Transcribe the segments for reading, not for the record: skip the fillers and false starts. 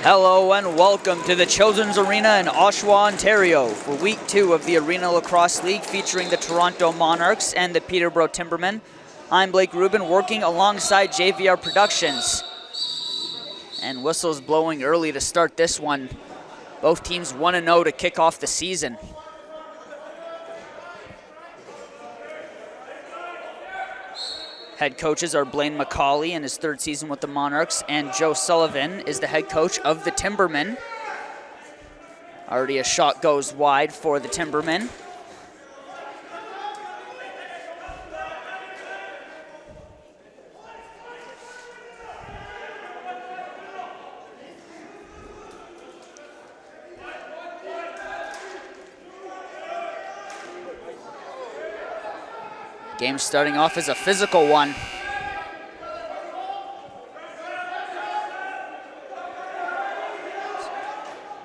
Hello and welcome to the Children's Arena in Oshawa, Ontario for Week 2 of the Arena Lacrosse League featuring the Toronto Monarchs and the Peterborough Timbermen. I'm Blake Rubin working alongside JVR Productions. And whistles blowing early to start this one. Both teams 1-0 to kick off the season. Head coaches are Blaine McCauley in his third season with the Monarchs, and Joe Sullivan is the head coach of the Timbermen. Already a shot goes wide for the Timbermen. Game starting off as a physical one.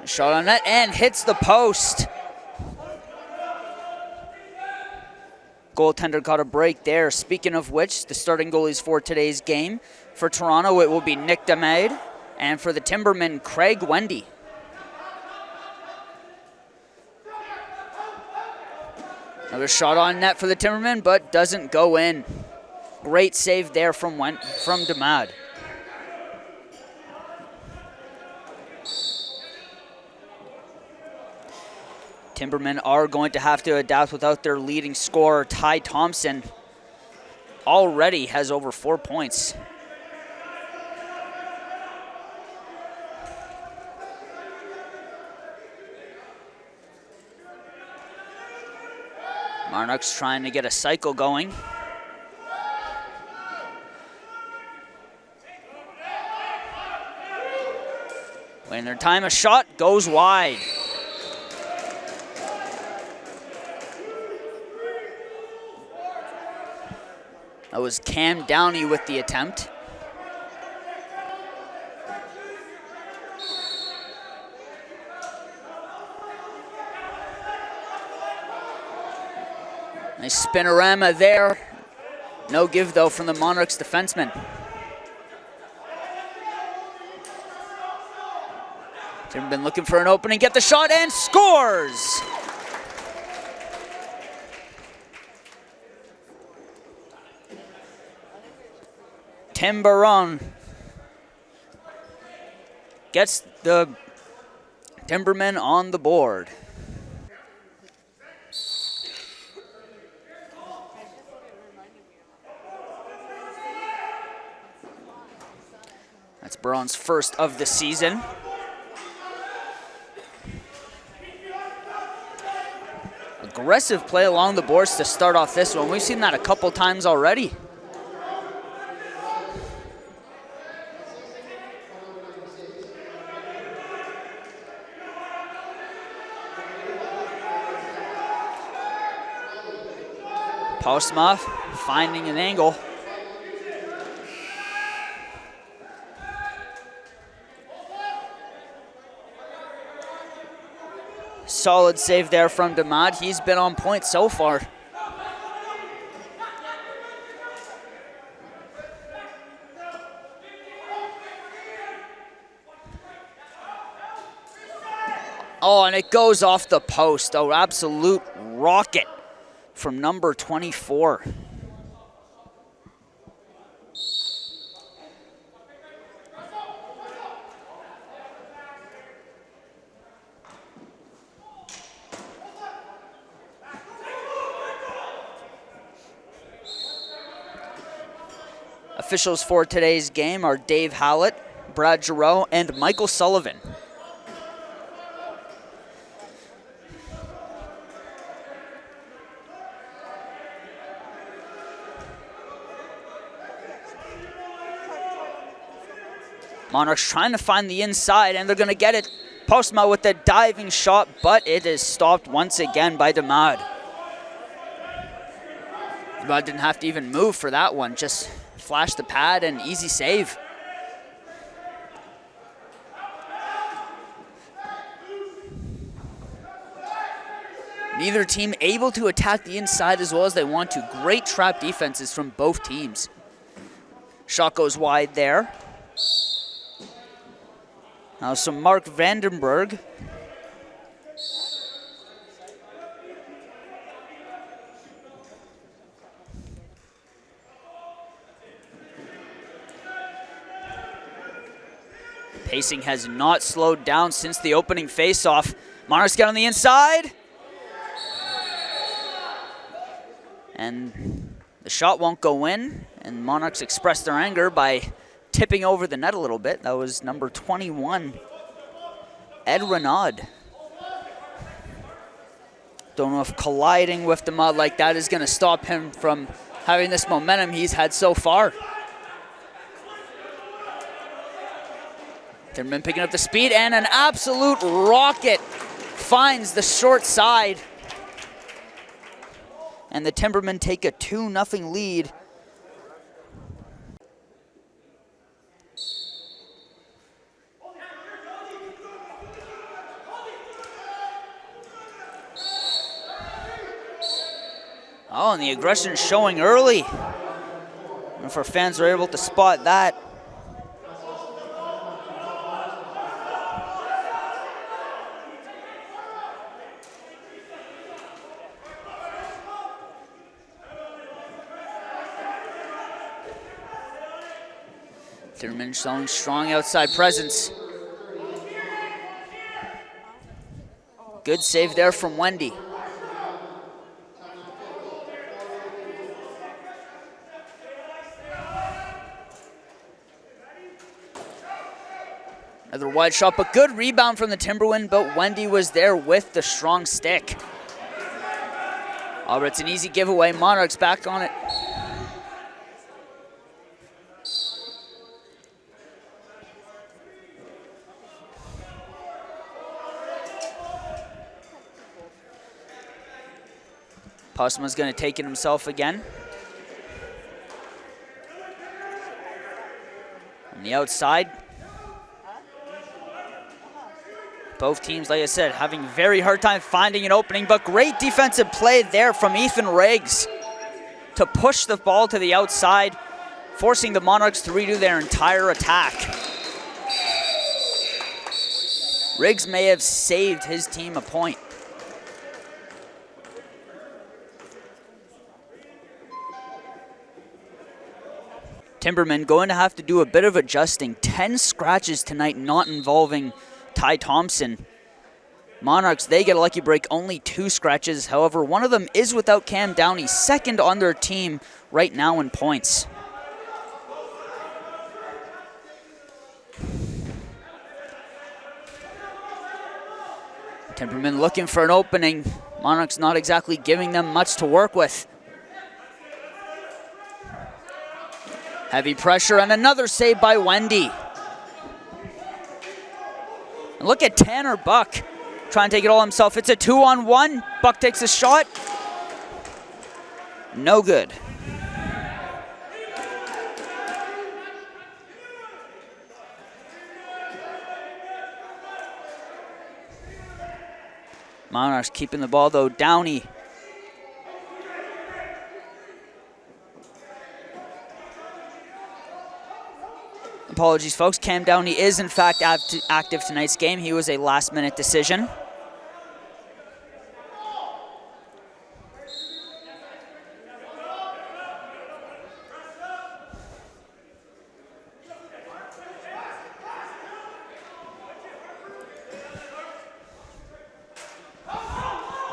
Shot on net and hits the post. Goaltender got a break there. Speaking of which, the starting goalies for today's game. For Toronto, it will be Nick Demade, and for the Timbermen, Craig Wendy. Another shot on net for the Timbermen, but doesn't go in. Great save there from Demade. Timbermen are going to have to adapt without their leading scorer, Ty Thompson. Already has over 4 points. Monarchs trying to get a cycle going. Waiting their time, a shot goes wide. That was Cam Downey with the attempt. Nice spinorama there. No give, though, from the Monarchs defenseman. Timberman looking for an opening, get the shot, and scores! Timbermen gets the Timbermen on the board. That's Braun's first of the season. Aggressive play along the boards to start off this one. We've seen that a couple times already. Postma finding an angle. Solid save there from Demade. He's been on point so far. Oh, and it goes off the post. Oh, absolute rocket from number 24. Officials for today's game are Dave Hallett, Brad Giroux, and Michael Sullivan. Monarchs trying to find the inside, and they're going to get it. Postma with the diving shot, but it is stopped once again by Demade. Demade didn't have to even move for that one, just flash the pad and easy save. Neither team able to attack the inside as well as they want to. Great trap defenses from both teams. Shot goes wide there. Now some Mark Vandenberg. Pacing has not slowed down since the opening faceoff. Monarchs get on the inside. And the shot won't go in, and Monarchs express their anger by tipping over the net a little bit. That was number 21, Ed Renaud. Don't know if colliding with the mud like that is going to stop him from having this momentum he's had so far. Timbermen picking up the speed, and an absolute rocket finds the short side. And the Timbermen take a 2-0 lead. Oh, and the aggression showing early. If our fans are able to spot that. Timbermen showing strong outside presence. Good save there from Wendy. Another wide shot, but good rebound from the Timbermen, but Wendy was there with the strong stick. Oh, but it's an easy giveaway. Monarchs back on it. Postma's going to take it himself again. On the outside. Both teams, like I said, having a very hard time finding an opening, but great defensive play there from Ethan Riggs to push the ball to the outside, forcing the Monarchs to redo their entire attack. Riggs may have saved his team a point. Timbermen going to have to do a bit of adjusting. 10 scratches tonight, not involving Ty Thompson. Monarchs, they get a lucky break, only 2 scratches. However, one of them is without Cam Downey, second on their team right now in points. Timbermen looking for an opening. Monarchs not exactly giving them much to work with. Heavy pressure and another save by Wendy. And look at Tanner Buck trying to take it all himself. It's a 2-on-1. Buck takes a shot. No good. Monarchs keeping the ball though. Downey. Apologies, folks. Cam Downey is, in fact, active tonight's game. He was a last-minute decision.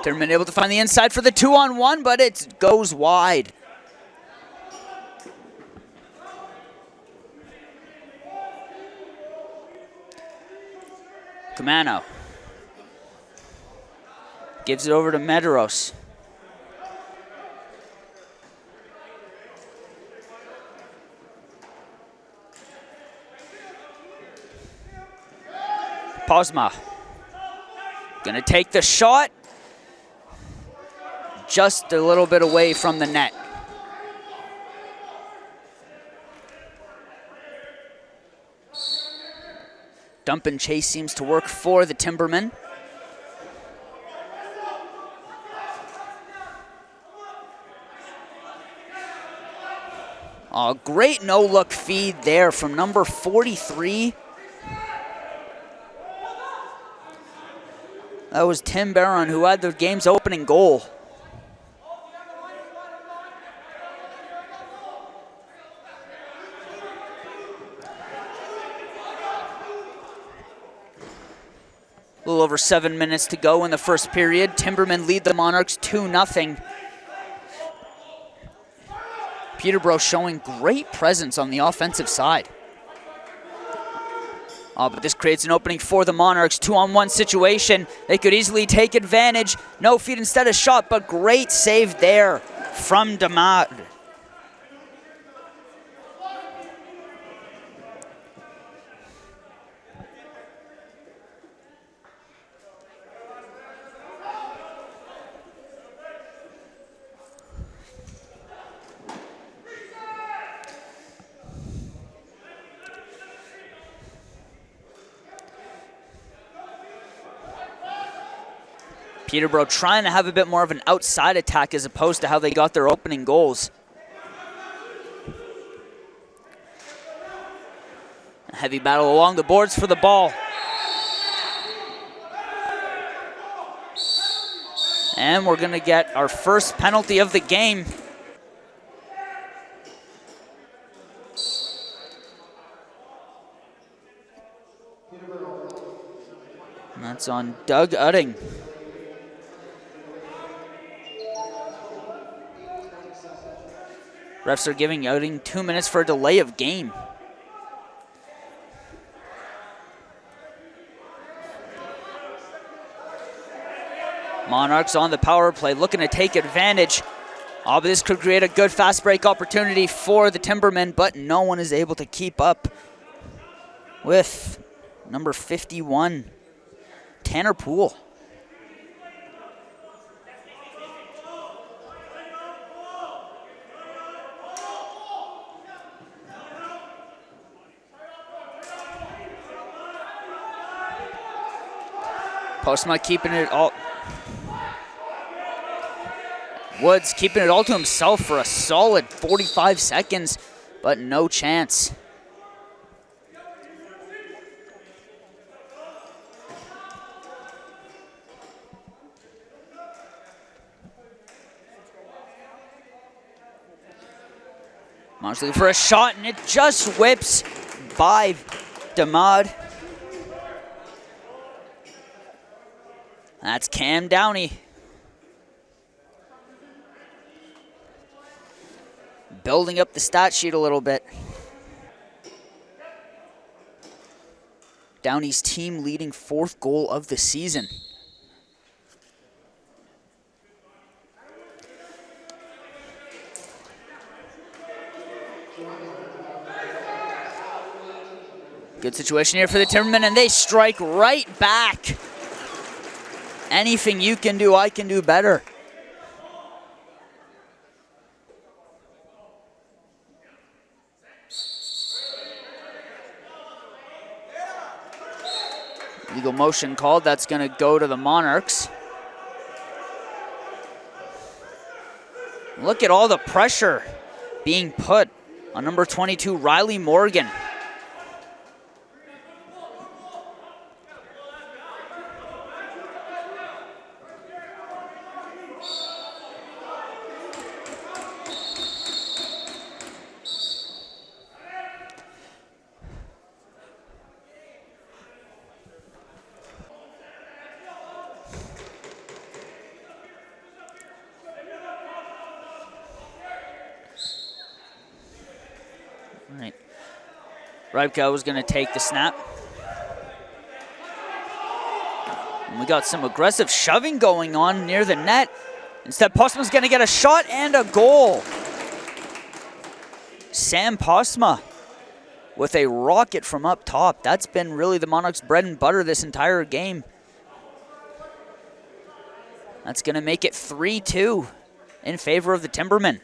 Timbermen able to find the inside for the 2-on-1, but it goes wide. Camano gives it over to Medeiros. Posma gonna take the shot. Just a little bit away from the net. Dump and chase seems to work for the Timbermen. Oh, great no-look feed there from number 43. That was Timbermen who had the game's opening goal. A little over 7 minutes to go in the first period. Timbermen lead the Monarchs 2-0. Peterborough showing great presence on the offensive side. Oh, but this creates an opening for the Monarchs. 2-on-1 situation. They could easily take advantage. No feed instead of shot, but great save there from Damad. Peterborough trying to have a bit more of an outside attack as opposed to how they got their opening goals. A heavy battle along the boards for the ball. And we're going to get our first penalty of the game. And that's on Doug Udding. Refs are giving Udding 2 minutes for a delay of game. Monarchs on the power play, looking to take advantage. Oh, but this could create a good fast break opportunity for the Timbermen, but no one is able to keep up with number 51, Tanner Poole. Postma keeping it all. Woods keeping it all to himself for a solid 45 seconds, but no chance. Monarchs looking for a shot, and it just whips by Damad. That's Cam Downey. Building up the stat sheet a little bit. Downey's team leading 4th goal of the season. Good situation here for the Timbermen, and they strike right back. Anything you can do, I can do better. Legal motion called. That's going to go to the Monarchs. Look at all the pressure being put on number 22, Riley Morgan. Right. Rybka was going to take the snap. And we got some aggressive shoving going on near the net. Instead, Postma's going to get a shot and a goal. Sam Postma with a rocket from up top. That's been really the Monarchs' bread and butter this entire game. That's going to make it 3-2 in favor of the Timbermen.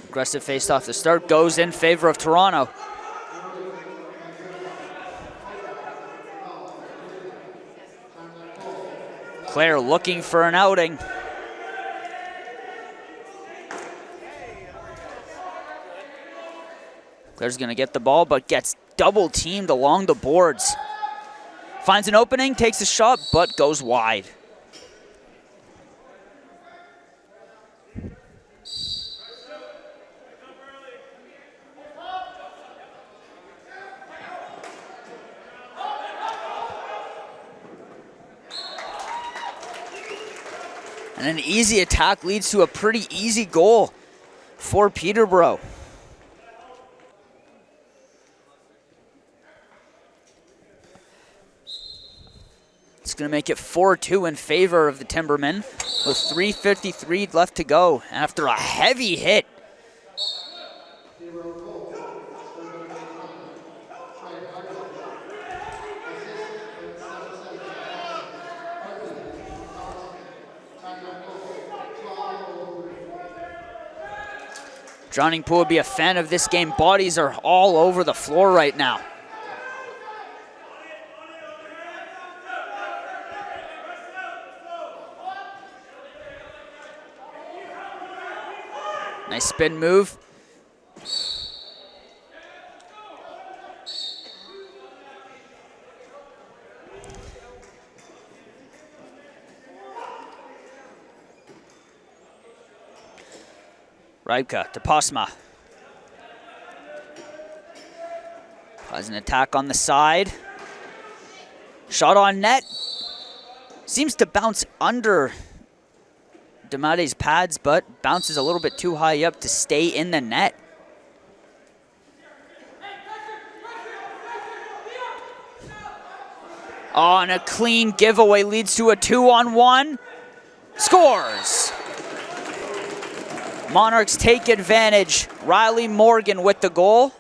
Aggressive face-off to start goes in favor of Toronto. Claire looking for an outing. Claire's going to get the ball, but gets double teamed along the boards. Finds an opening, takes a shot, but goes wide. And an easy attack leads to a pretty easy goal for Peterborough. It's going to make it 4-2 in favor of the Timbermen with 3:53 left to go after a heavy hit. Drowning Pool would be a fan of this game. Bodies are all over the floor right now. Nice spin move. Rybka to Posma. Has an attack on the side. Shot on net. Seems to bounce under Damade's pads, but bounces a little bit too high up to stay in the net. Oh, and a clean giveaway leads to a 2-on-1. Scores! Monarchs take advantage. Riley Morgan with the goal.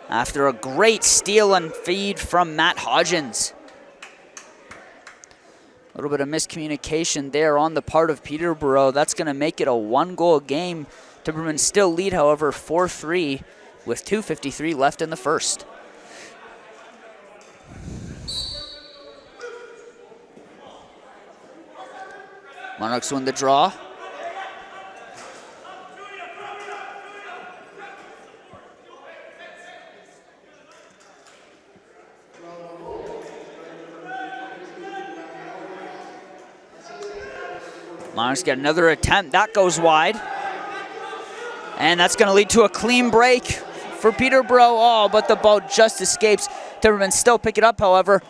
After a great steal and feed from Matt Hodgins. A little bit of miscommunication there on the part of Peterborough. That's going to make it a one-goal game. Timbermen still lead, however, 4-3 with 2:53 left in the first. Monarchs win the draw. Monarchs get another attempt. That goes wide. And that's going to lead to a clean break for Peterborough. Oh, but the ball just escapes. Timbermen still pick it up, however.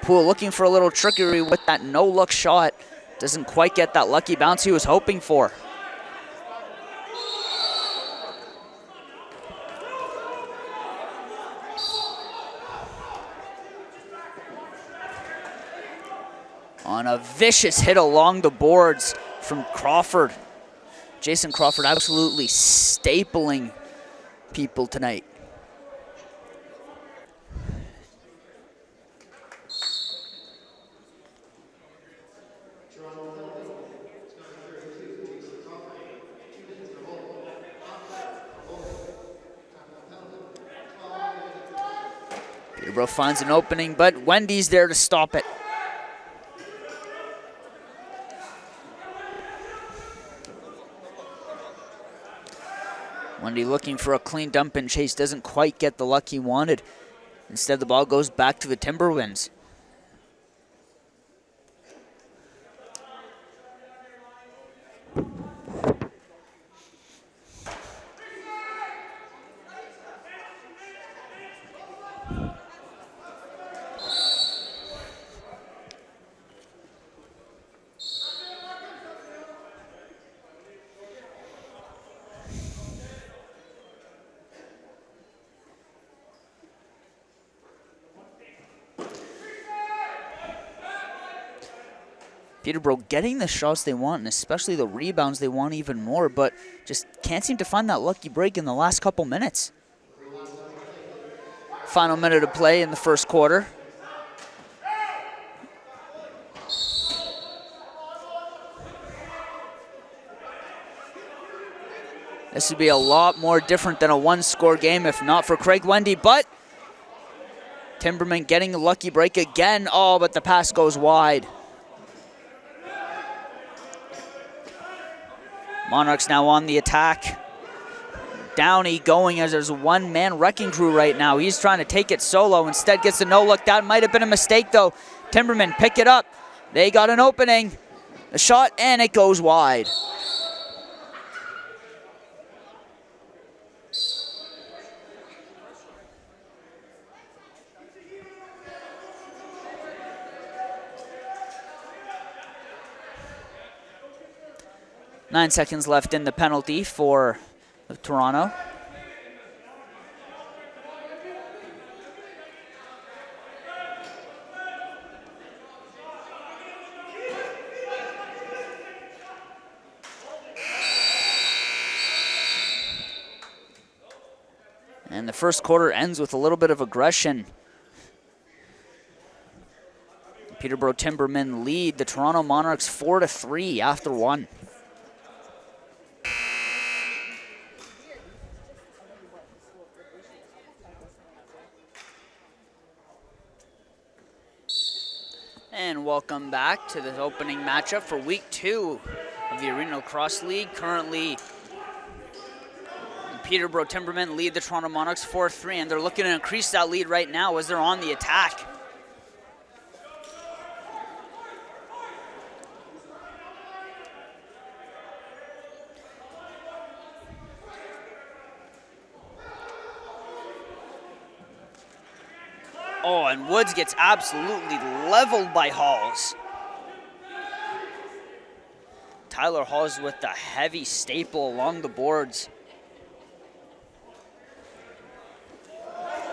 Poole looking for a little trickery with that no-look shot. Doesn't quite get that lucky bounce he was hoping for. On a vicious hit along the boards from Crawford. Jason Crawford absolutely stapling people tonight. Peterborough finds an opening, but Wendy's there to stop it. Wendy looking for a clean dump and chase, doesn't quite get the luck he wanted. Instead, the ball goes back to the Timberwinds. Peterborough getting the shots they want, and especially the rebounds they want even more, but just can't seem to find that lucky break in the last couple minutes. Final minute of play in the first quarter. This would be a lot more different than a one-score game if not for Craig Wendy, but Timbermen getting a lucky break again. Oh, but the pass goes wide. Monarchs now on the attack. Downey going as there's a one-man wrecking crew right now. He's trying to take it solo. Instead gets a no-look. That might have been a mistake, though. Timbermen pick it up. They got an opening. The shot, and it goes wide. Nine seconds left in the penalty for Toronto. And the first quarter ends with a little bit of aggression. Peterborough Timbermen lead the Toronto Monarchs 4-3 after one. And welcome back to the opening matchup for week 2 of the Arena Lacrosse League. Currently, the Peterborough Timbermen lead the Toronto Monarchs 4-3, and they're looking to increase that lead right now as they're on the attack. Oh, and Woods gets absolutely leveled by Halls. Tyler Halls with the heavy staple along the boards.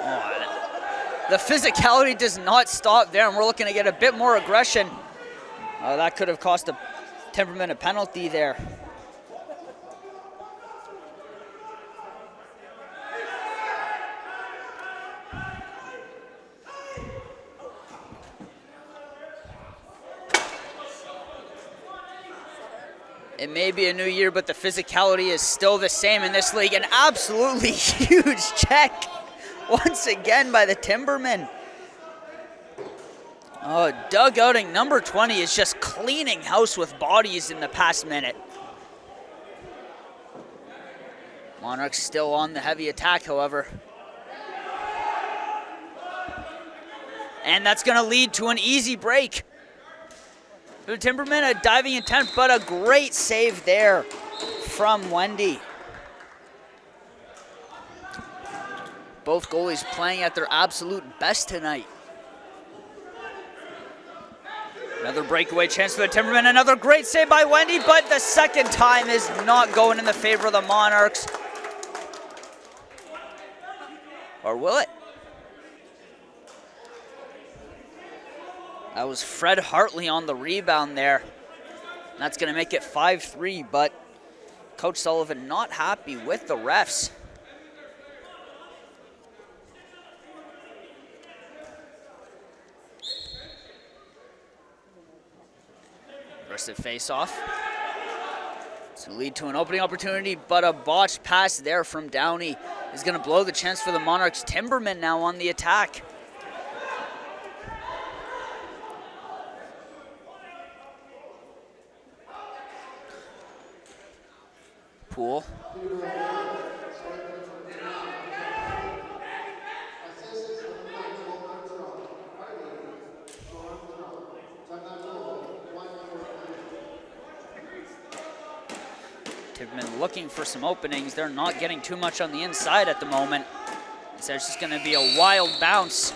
Oh, the physicality does not stop there, and we're looking to get a bit more aggression. That could have cost the Timbermen a penalty there. It may be a new year, but the physicality is still the same in this league. An absolutely huge check once again by the Timbermen. Oh, dugouting number 20 is just cleaning house with bodies in the past minute. Monarchs still on the heavy attack, however. And that's going to lead to an easy break. The Timbermen, a diving attempt, but a great save there from Wendy. Both goalies playing at their absolute best tonight. Another breakaway chance for the Timbermen. Another great save by Wendy, but the second time is not going in the favor of the Monarchs. Or will it? That was Fred Hartley on the rebound there. That's going to make it 5-3, but Coach Sullivan not happy with the refs. Aggressive face-off. It's going to lead to an opening opportunity, but a botched pass there from Downey is going to blow the chance for the Monarchs. Timbermen now on the attack. Pool. Timbermen looking for some openings. They're not getting too much on the inside at the moment. So it's just going to be a wild bounce.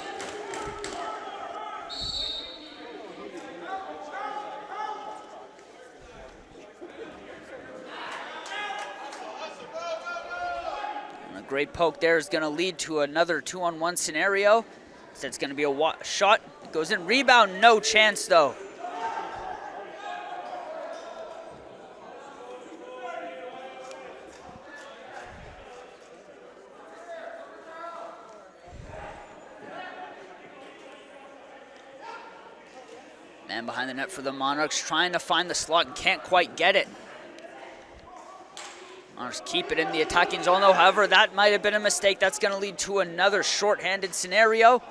Great poke there is going to lead to another 2-on-1 scenario. So it's going to be a shot. It goes in. Rebound, no chance though. Man behind the net for the Monarchs, trying to find the slot and can't quite get it. Monarchs keep it in the attacking zone though. However, that might have been a mistake. That's going to lead to another shorthanded scenario.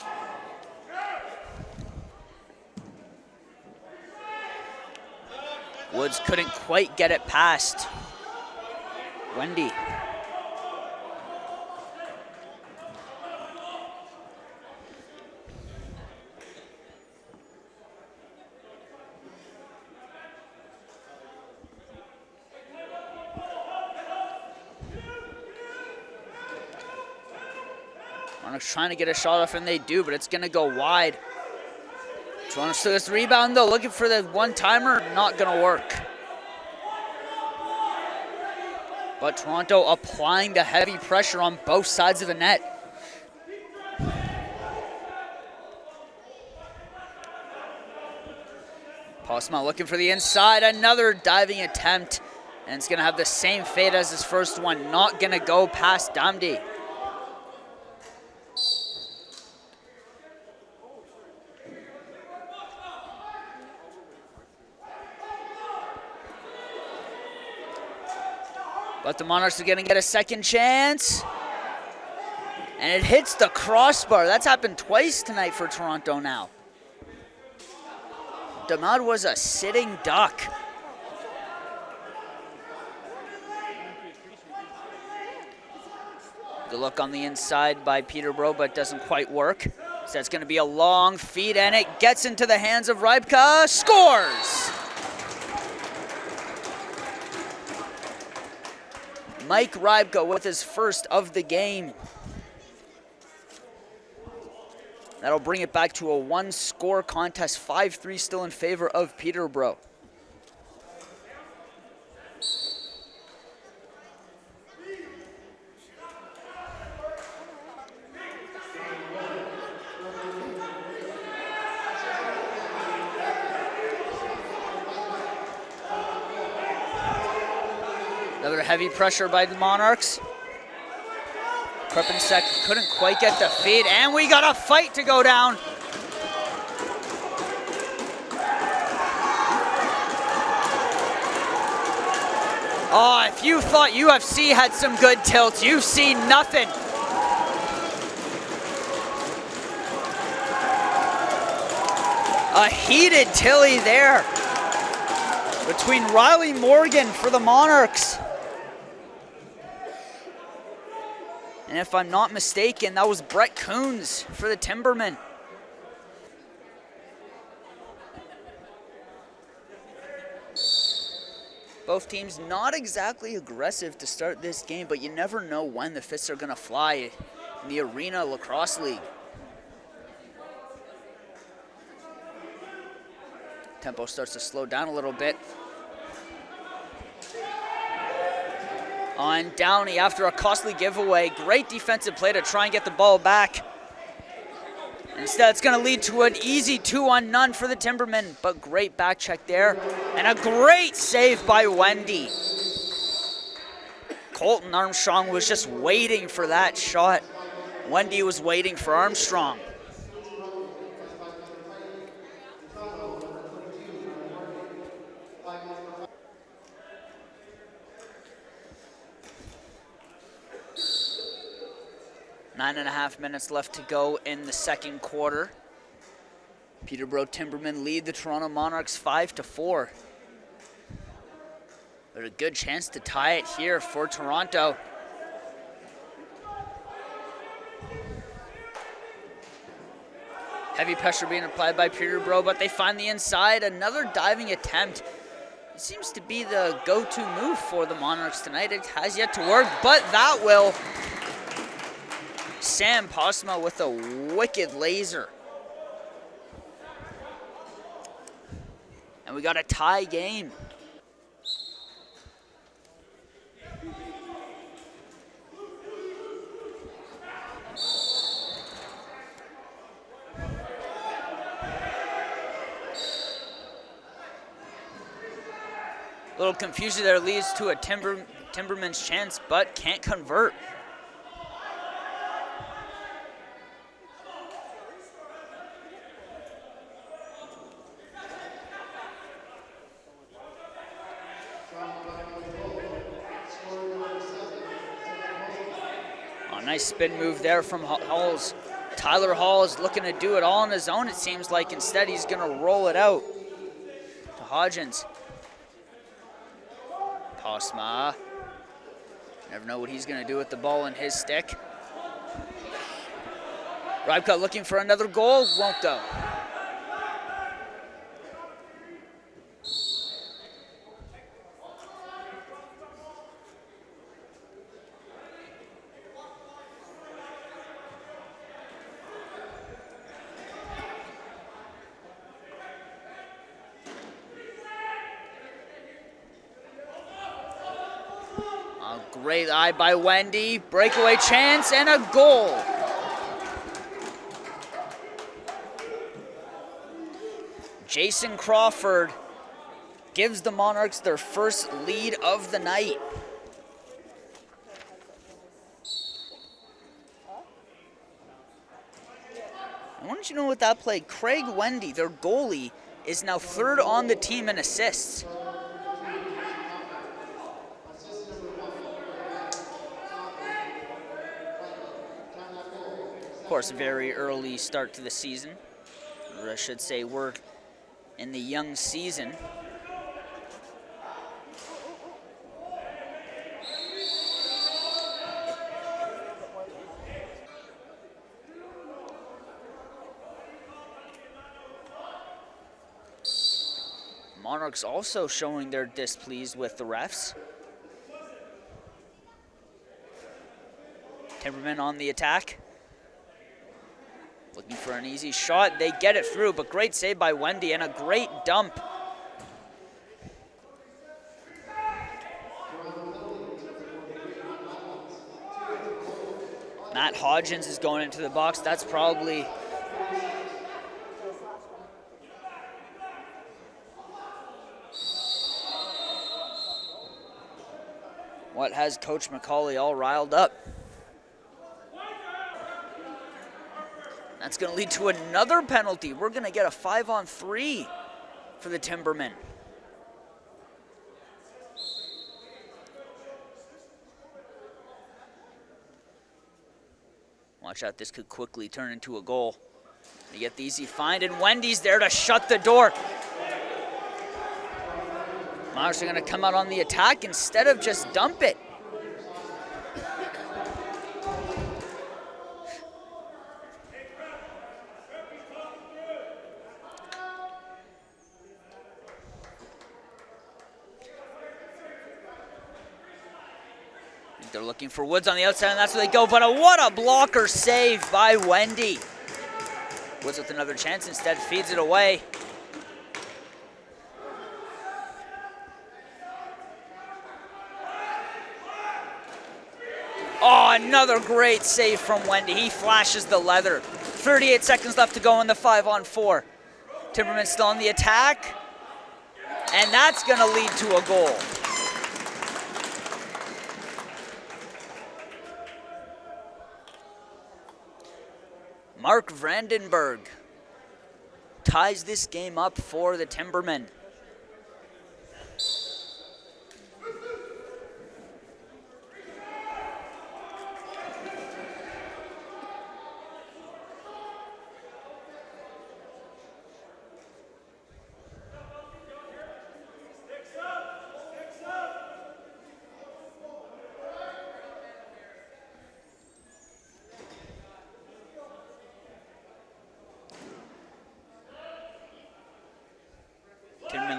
Woods couldn't quite get it past Wendy. Monarchs trying to get a shot off, and they do, but it's going to go wide. Toronto still gets the rebound, though, looking for the one-timer, not going to work. But Toronto applying the heavy pressure on both sides of the net. Postma looking for the inside, another diving attempt, and it's going to have the same fate as his first one, not going to go past Damdi. But the Monarchs are going to get a second chance. And it hits the crossbar. That's happened twice tonight for Toronto now. Damad was a sitting duck. Good look on the inside by Peterborough, but doesn't quite work. So that's going to be a long feed, and it gets into the hands of Rybka. Scores! Mike Rybka with his first of the game. That'll bring it back to a one-score contest, 5-3 still in favor of Peterborough. Another heavy pressure by the Monarchs. Krupensek couldn't quite get the feed, and we got a fight to go down. Oh, if you thought UFC had some good tilts, you've seen nothing. A heated Tilly there between Riley Morgan for the Monarchs. And if I'm not mistaken, that was Brett Coons for the Timbermen. Both teams not exactly aggressive to start this game, but you never know when the fists are going to fly in the Arena Lacrosse League. Tempo starts to slow down a little bit. On Downey after a costly giveaway. Great defensive play to try and get the ball back. Instead, it's going to lead to an easy 2-on-none for the Timbermen, but great back check there. And a great save by Wendy. Colton Armstrong was just waiting for that shot. Wendy was waiting for Armstrong. 9.5 minutes left to go in the second quarter. Peterborough Timbermen lead the Toronto Monarchs 5-4. There's a good chance to tie it here for Toronto. Heavy pressure being applied by Peterborough, but they find the inside. Another diving attempt. It seems to be the go-to move for the Monarchs tonight. It has yet to work, but that will. Sam Postma with a wicked laser. And we got a tie game. A little confusion there leads to a Timberman's chance, but can't convert. Nice spin move there from Halls. Tyler Hall is looking to do it all on his own, it seems like. Instead, he's going to roll it out to Hodgins. Postma. Never know what he's going to do with the ball in his stick. Rybka looking for another goal, won't go. A great eye by Wendy, breakaway chance and a goal. Jason Crawford gives the Monarchs their first lead of the night. I wanted you to know with that play, Craig Wendy, their goalie, is now third on the team in assists. Of course, very early start to the season. Or I should say we're in the young season. Monarchs also showing their displeased with the refs. Timbermen on the attack. Looking for an easy shot. They get it through, but great save by Wendy and a great dump. Matt Hodgins is going into the box. That's probably what has Coach McCauley all riled up. That's going to lead to another penalty. We're going to get a 5-on-3 for the Timbermen. Watch out, this could quickly turn into a goal. They get the easy find, and Wendy's there to shut the door. Monarchs are going to come out on the attack instead of just dump it. They're looking for Woods on the outside, and that's where they go. But what a blocker save by Wendy. Woods with another chance, instead feeds it away. Oh, another great save from Wendy. He flashes the leather. 38 seconds left to go in the 5-on-4. Timberman still on the attack. And that's going to lead to a goal. Mark Vandenberg ties this game up for the Timbermen.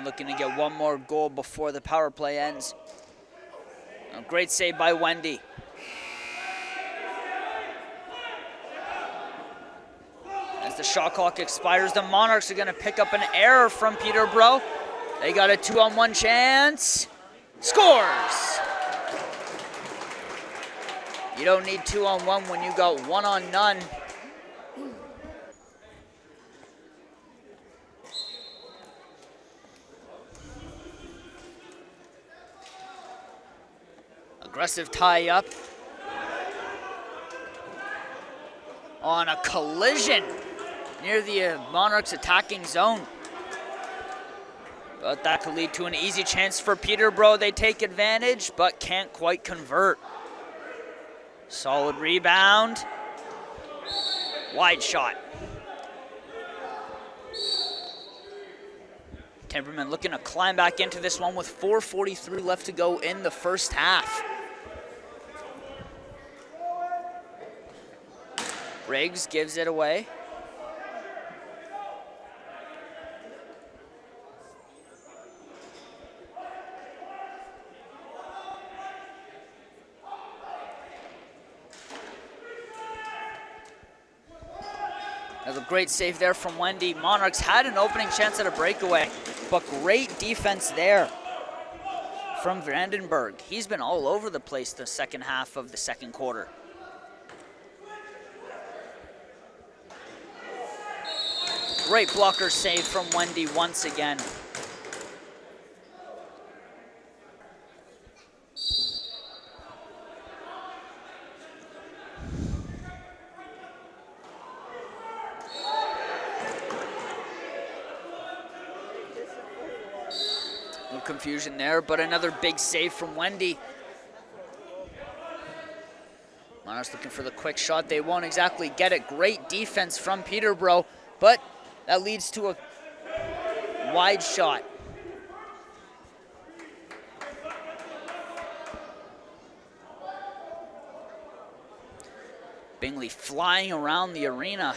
Looking to get one more goal before the power play ends. A great save by Wendy. As the shot clock expires, the Monarchs are going to pick up an error from Peterborough. They got a 2-on-1 chance. Scores! You don't need 2-on-1 when you got 1-on-none. Aggressive tie-up on a collision near the Monarchs attacking zone. But that could lead to an easy chance for Peterborough. They take advantage, but can't quite convert. Solid rebound. Wide shot. Timberman looking to climb back into this one with 4:43 left to go in the first half. Riggs gives it away. Another great save there from Wendy. Monarchs had an opening chance at a breakaway, but great defense there from Vandenberg. He's been all over the place the second half of the second quarter. Great blocker save from Wendy once again. No confusion there, but another big save from Wendy. Monarchs looking for the quick shot. They won't exactly get it. Great defense from Peterborough, but that leads to a wide shot. Bingley flying around the arena.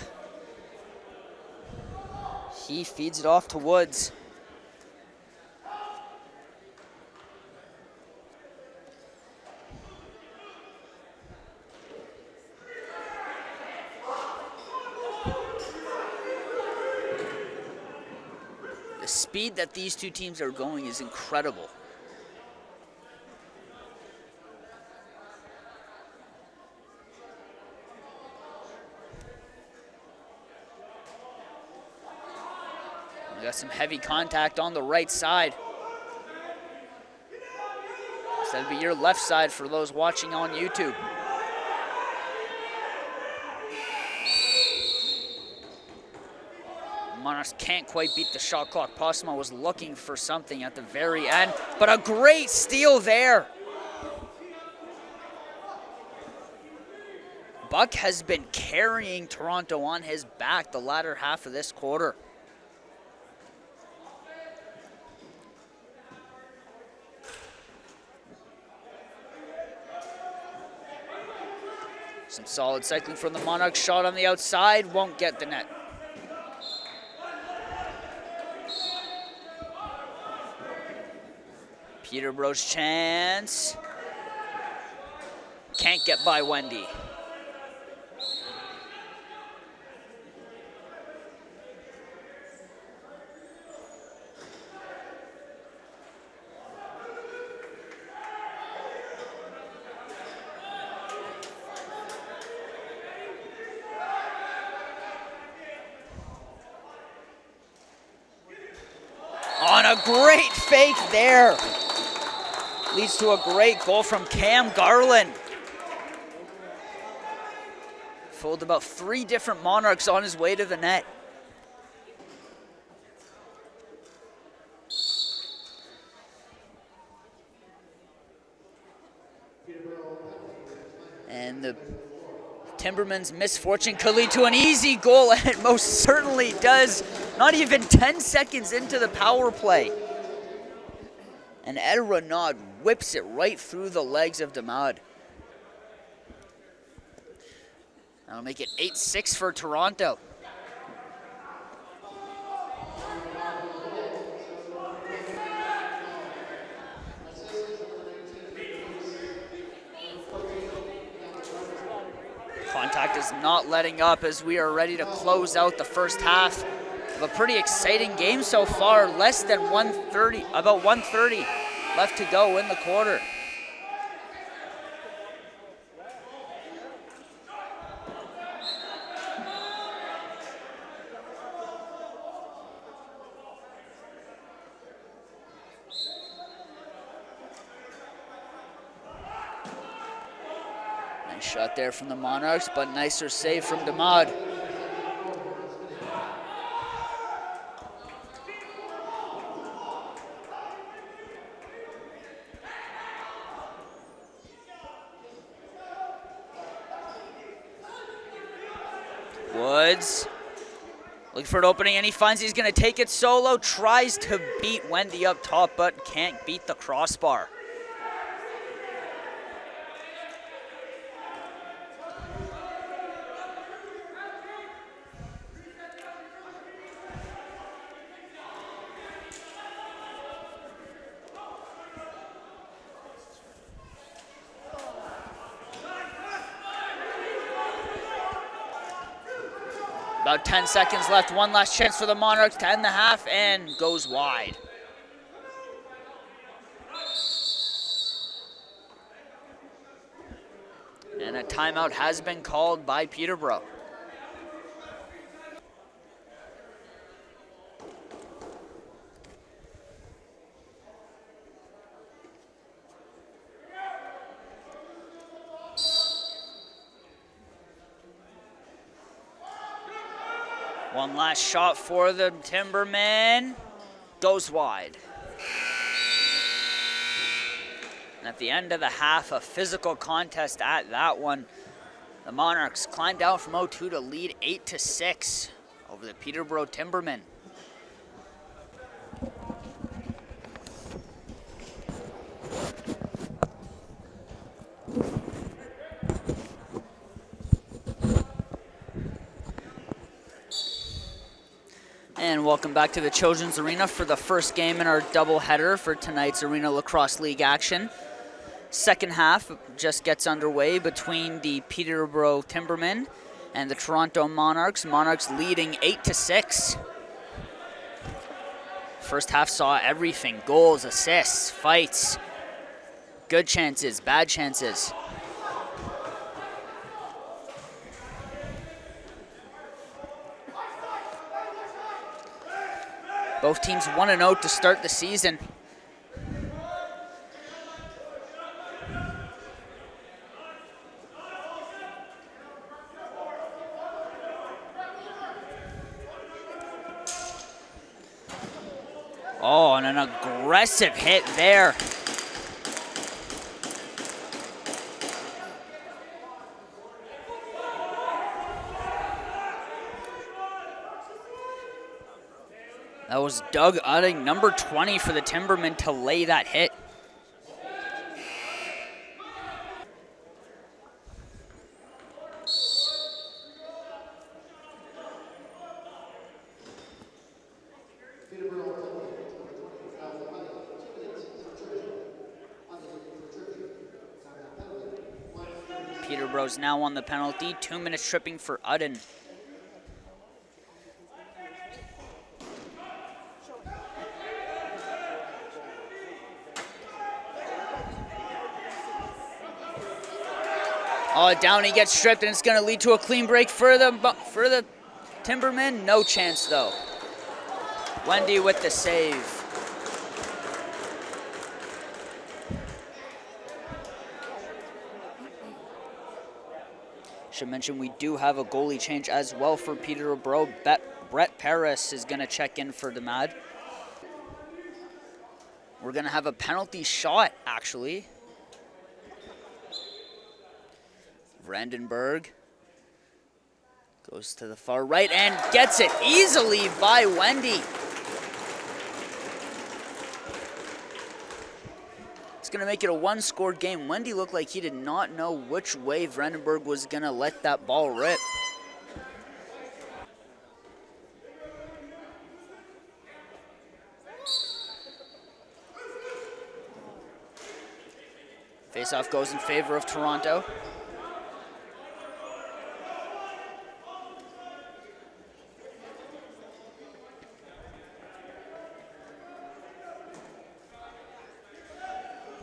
He feeds it off to Woods. The speed that these two teams are going is incredible. We got some heavy contact on the right side. So that'd be your left side for those watching on YouTube. Monarchs can't quite beat the shot clock. Posma was looking for something at the very end, but a great steal there. Buck has been carrying Toronto on his back the latter half of this quarter. Some solid cycling from the Monarchs. Shot on the outside, won't get the net. Peterborough's chance. Can't get by Wendy. On a great fake there. Leads to a great goal from Cam Garland. Fooled about 3 different Monarchs on his way to the net. And the Timbermen's misfortune could lead to an easy goal, and it most certainly does. Not even 10 seconds into the power play. And Ed Renaud whips it right through the legs of Damad. That'll make it 8-6 for Toronto. Contact is not letting up as we are ready to close out the first half of a pretty exciting game so far. Less than 1:30, about 1:30 left to go in the quarter. Nice shot there from the Monarchs, but nicer save from Damad. Woods looking for an opening, and he finds he's going to take it solo. Tries to beat Wendy up top, but can't beat the crossbar. About 10 seconds left. One last chance for the Monarchs to end the half and goes wide. And a timeout has been called by Peterborough. One last shot for the Timbermen. Goes wide. And at the end of the half, a physical contest at that one. The Monarchs climbed down from 0-2 to lead 8-6 over the Peterborough Timbermen. And welcome back to the Children's Arena for the first game in our doubleheader for tonight's Arena Lacrosse League action. Second half just gets underway between the Peterborough Timbermen and the Toronto Monarchs. Monarchs leading 8-6. First half saw everything: goals, assists, fights, good chances, bad chances. Both teams 1-0 to start the season. Oh, and an aggressive hit there. That was Doug Udding, number 20 for the Timbermen, to lay that hit. Peterborough's now on the penalty. 2 minutes tripping for Uddin. Oh, Downey gets stripped, and it's going to lead to a clean break for the Timbermen. No chance, though. Wendy with the save. Should mention we do have a goalie change as well for Peterborough. Brett Paris is going to check in for the Mad. We're going to have a penalty shot, actually. Brandenburg goes to the far right and gets it easily by Wendy. It's going to make it a one-score game. Wendy looked like he did not know which way Brandenburg was going to let that ball rip. Face-off goes in favor of Toronto.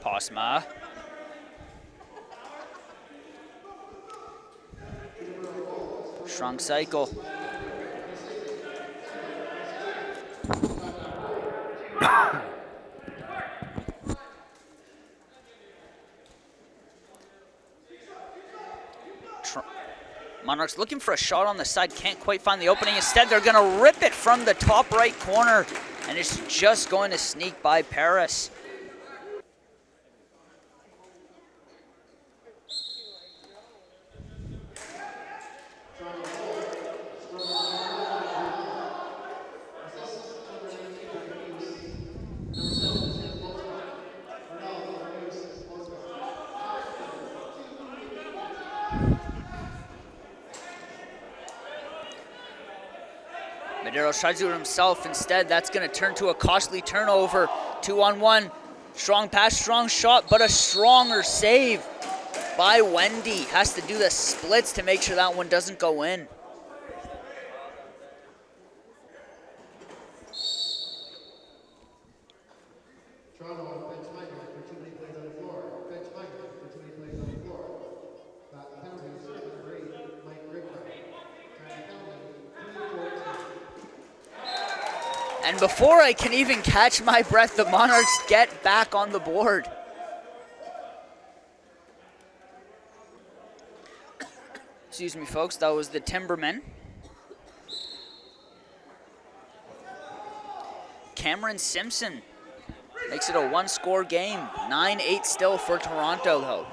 Posma. Shrunk cycle. Monarchs looking for a shot on the side, can't quite find the opening. Instead, they're going to rip it from the top right corner, and it's just going to sneak by Paris. Medeiros tries to do it himself. Instead, that's going to turn to a costly turnover. 2-on-1. Strong pass, strong shot, but a stronger save by Wendy. Has to do the splits to make sure that one doesn't go in. And before I can even catch my breath, the Monarchs get back on the board. Excuse me, folks, that was the Timbermen. Cameron Simpson makes it a one-score game. 9-8 still for Toronto, though.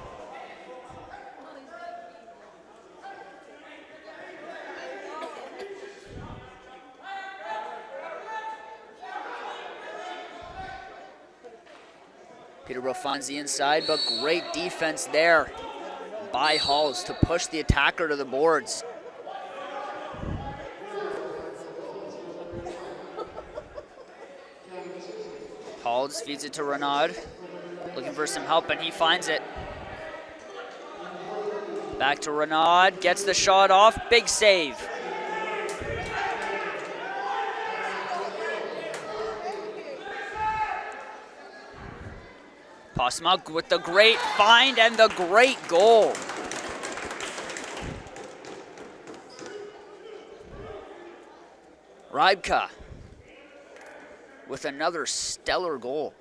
Peterborough finds the inside, but great defense there by Halls to push the attacker to the boards. Halls feeds it to Renaud, looking for some help, and he finds it. Back to Renaud, gets the shot off, big save. Posma with the great find and the great goal. Rybka with another stellar goal.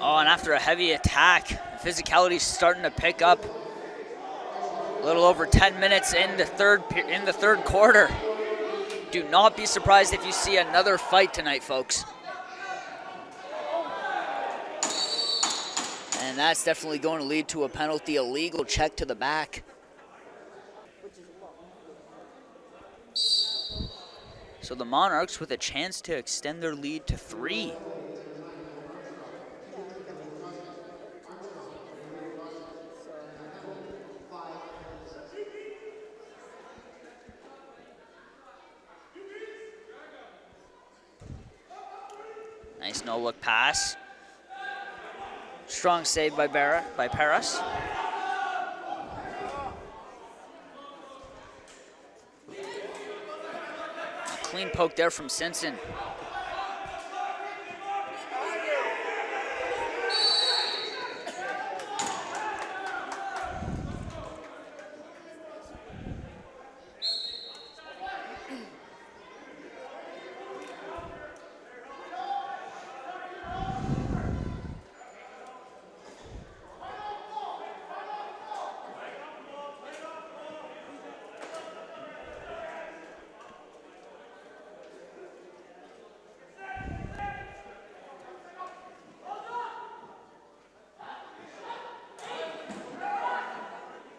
Oh, and after a heavy attack, physicality's starting to pick up. A little over 10 minutes in the third quarter. Do not be surprised if you see another fight tonight, folks. And that's definitely going to lead to a penalty, a legal check to the back. So the Monarchs with a chance to extend their lead to 3. Nice no-look pass. Strong save by Paris. A clean poke there from Simpson.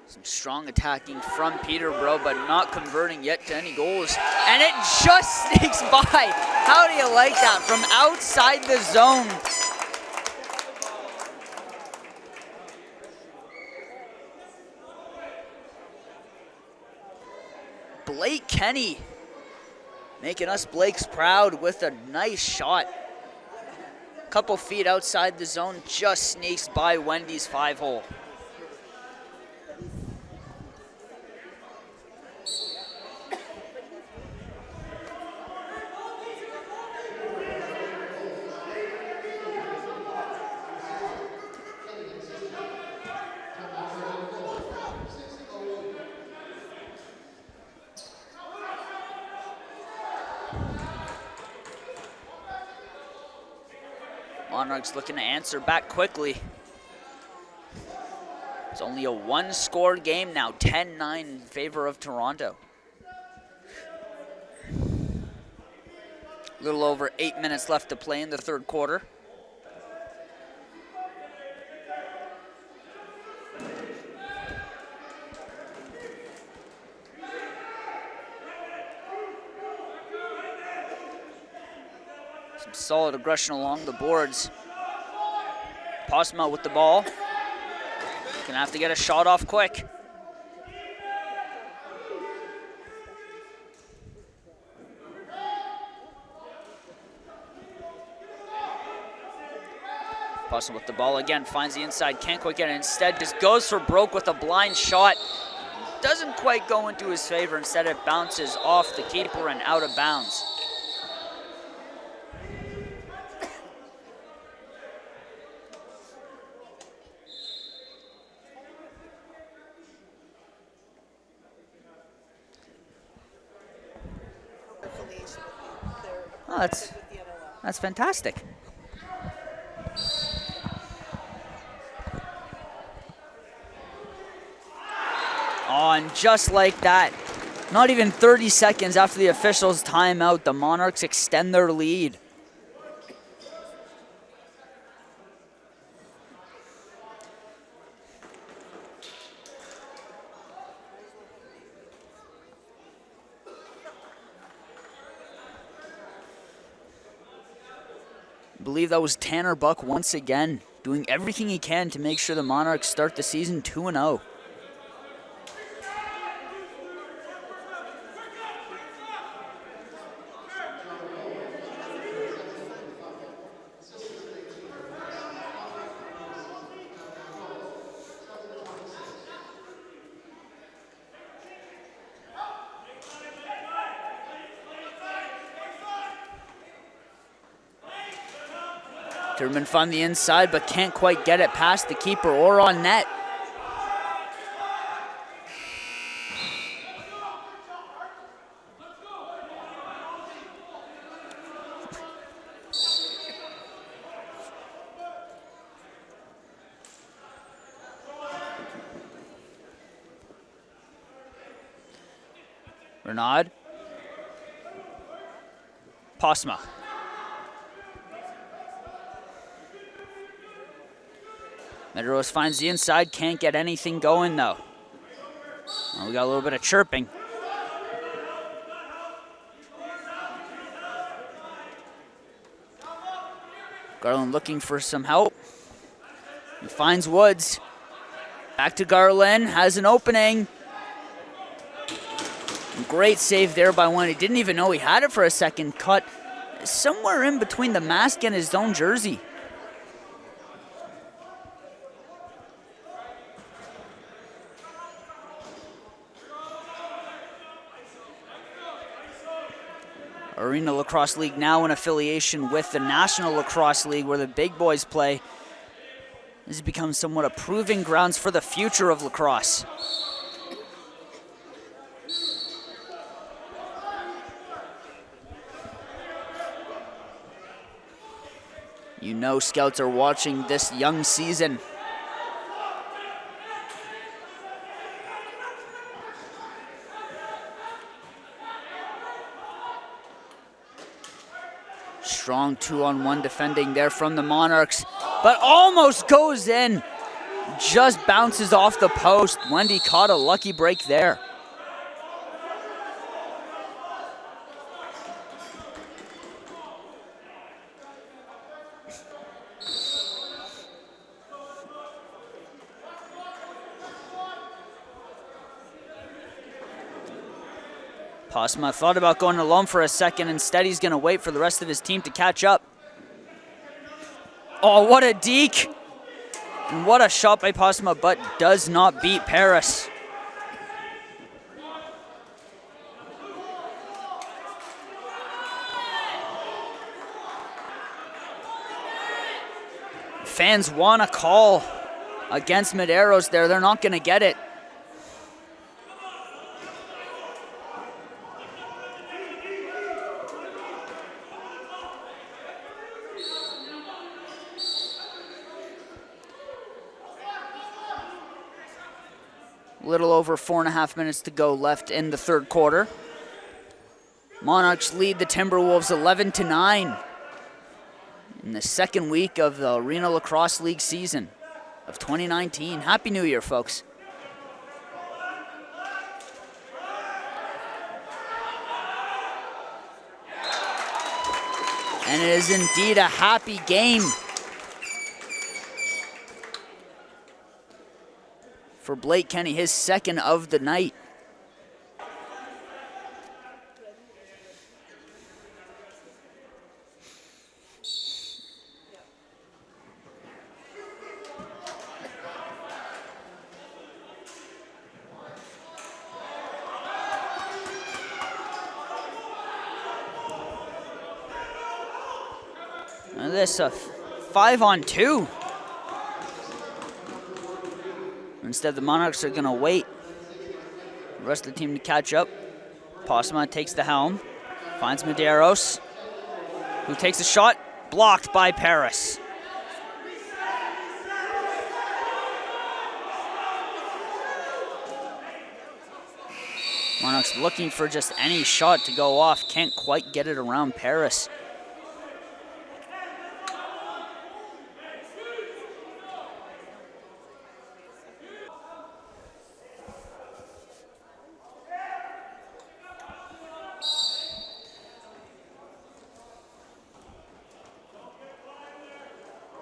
Some strong attacking from Peterborough, but not converting yet to any goals. And it just sneaks by. How do you like that? From outside the zone. Blake Kenny making us Blakes proud with a nice shot. Couple feet outside the zone, just sneaks by Wendy's 5-hole. Monarchs looking to answer back quickly. It's only a one-score game now, 10-9 in favor of Toronto. A little over 8 minutes left to play in the third quarter. Some solid aggression along the boards. Posma with the ball. Gonna have to get a shot off quick. Boston with the ball again, finds the inside, can't quite get it. Instead, just goes for broke with a blind shot. Doesn't quite go into his favor. Instead, it bounces off the keeper and out of bounds. Oh, that's fantastic. Oh, and just like that, not even 30 seconds after the officials' timeout, the Monarchs extend their lead. I believe that was Tanner Buck once again, doing everything he can to make sure the Monarchs start the season 2-0. Timbermen find the inside, but can't quite get it past the keeper or on net. Renaud. Posma. Medeiros finds the inside, can't get anything going though. Oh, we got a little bit of chirping. Garland looking for some help. He finds Woods. Back to Garland, has an opening. Great save there by one. He didn't even know he had it for a second. Cut somewhere in between the mask and his own jersey. Arena Lacrosse League now in affiliation with the National Lacrosse League where the big boys play. This has become somewhat a proving grounds for the future of lacrosse. You know scouts are watching this young season. Strong 2-on-1 defending there from the Monarchs, but almost goes in. Just bounces off the post. Wendy caught a lucky break there. Posma thought about going alone for a second. Instead, he's going to wait for the rest of his team to catch up. Oh, what a deke. And what a shot by Posma, but does not beat Paris. Fans want a call against Medeiros there. They're not going to get it. Little over 4.5 minutes to go left in the third quarter. Monarchs lead the Timberwolves 11-9 in the second week of the Arena Lacrosse League season of 2019. Happy New Year, folks. And it is indeed a happy game for Blake Kenny, his second of the night. this, a 5-on-2. Instead, the Monarchs are gonna wait. The rest of the team to catch up. Postma takes the helm, finds Medeiros, who takes a shot, blocked by Paris. Monarchs looking for just any shot to go off, can't quite get it around Paris.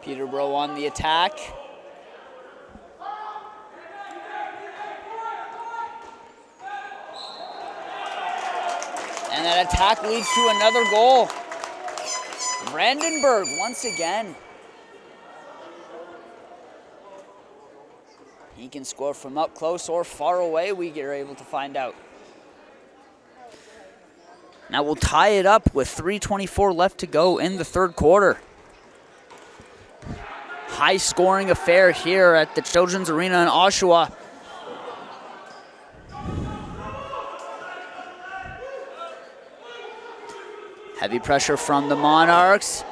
Peterborough on the attack. And that attack leads to another goal. Brandenburg once again. He can score from up close or far away, we are able to find out. Now we'll tie it up with 3:24 left to go in the third quarter. High scoring affair here at the Children's Arena in Oshawa. Heavy pressure from the Monarchs.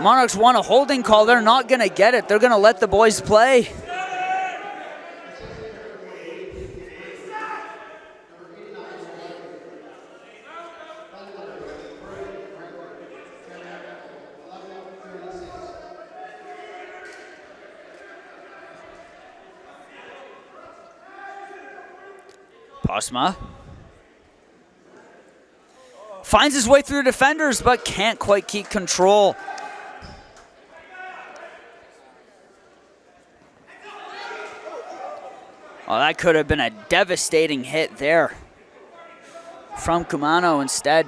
Monarchs want a holding call. They're not going to get it. They're going to let the boys play. Postma finds his way through the defenders, but can't quite keep control. Oh, that could have been a devastating hit there from Kumano instead.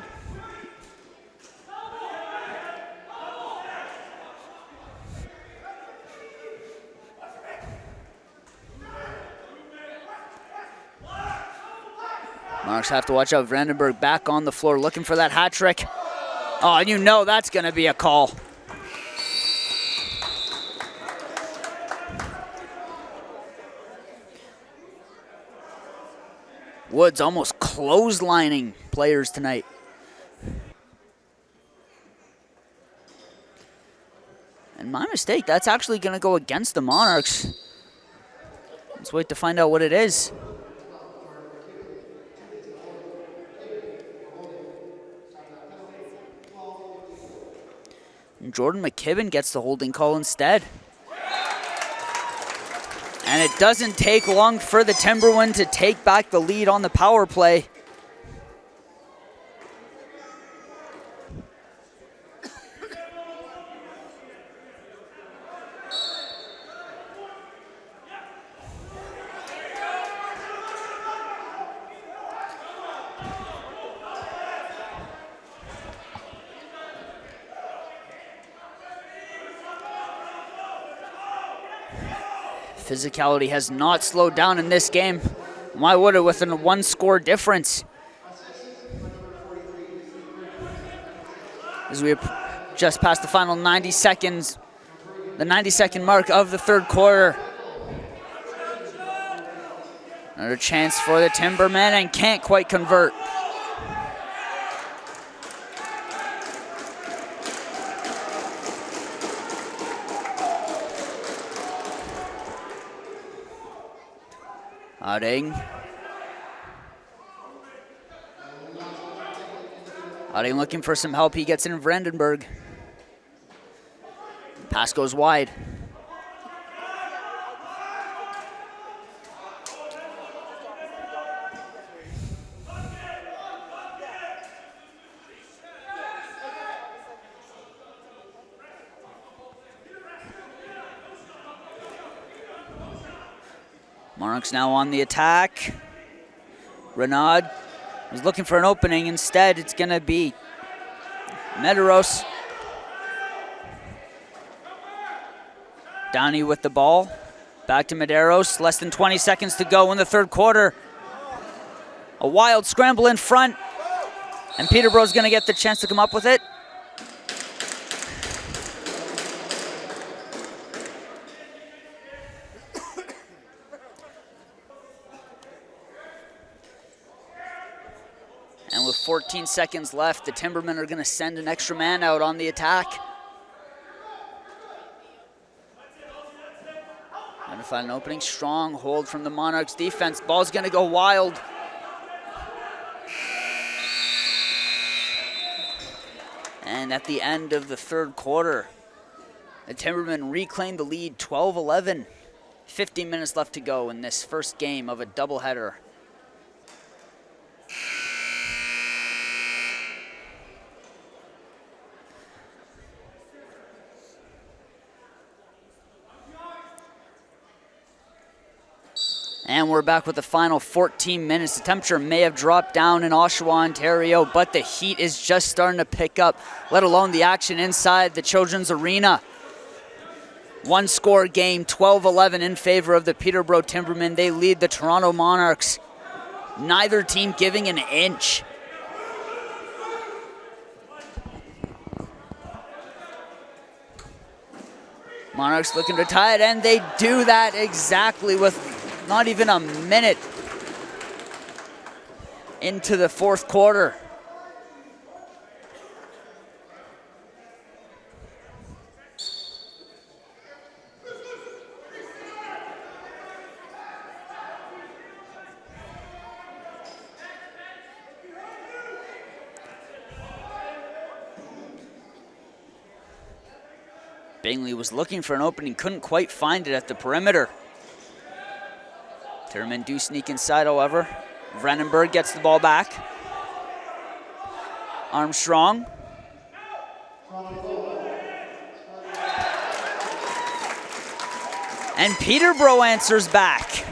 Monarchs have to watch out. Brandenburg back on the floor looking for that hat trick. Oh, you know that's going to be a call. Woods almost clotheslining players tonight. And my mistake, that's actually going to go against the Monarchs. Let's wait to find out what it is. Jordan McKibben gets the holding call instead. And it doesn't take long for the Timbermen to take back the lead on the power play. Physicality has not slowed down in this game. Why would it with a one-score difference? As we just passed the final 90 seconds, the 90-second mark of the third quarter. Another chance for the Timbermen and can't quite convert. Auding looking for some help. He gets in Brandenburg. Pass goes wide. Monarchs now on the attack. Renaud is looking for an opening. Instead, it's going to be Medeiros. Downey with the ball. Back to Medeiros. Less than 20 seconds to go in the third quarter. A wild scramble in front. And Peterborough's going to get the chance to come up with it. 14 seconds left. The Timbermen are going to send an extra man out on the attack. Going to find an opening. Strong hold from the Monarchs defense. Ball's going to go wild. And at the end of the third quarter, the Timbermen reclaimed the lead, 12-11. 15 minutes left to go in this first game of a doubleheader. And we're back with the final 14 minutes. The temperature may have dropped down in Oshawa, Ontario, but the heat is just starting to pick up, let alone the action inside the Children's Arena. One-score game, 12-11 in favor of the Peterborough Timbermen. They lead the Toronto Monarchs. Neither team giving an inch. Monarchs looking to tie it, and they do that exactly with not even a minute into the fourth quarter. Bingley was looking for an opening, couldn't quite find it at the perimeter. Timbermen do sneak inside, however. Vandenberg gets the ball back. Armstrong. And Peterborough answers back.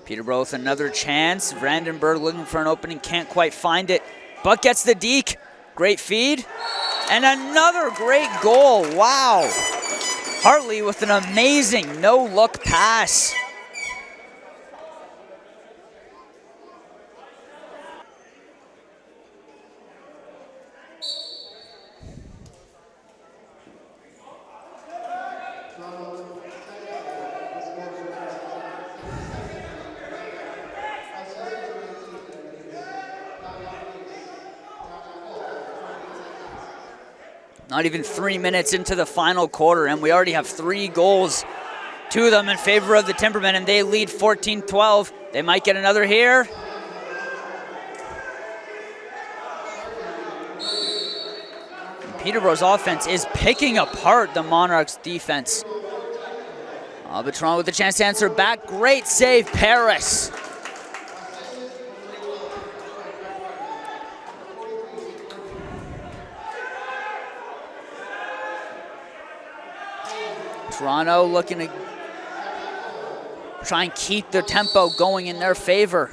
Peterborough with another chance. Vandenberg looking for an opening, can't quite find it, but gets the deke. Great feed. And another great goal. Wow. Hartley with an amazing no-look pass. Not even 3 minutes into the final quarter, and we already have 3 goals, 2 of them in favor of the Timbermen, and they lead 14-12. They might get another here. Peterborough's offense is picking apart the Monarchs' defense. Albitron with a chance to answer back. Great save, Paris. Toronto looking to try and keep the tempo going in their favor.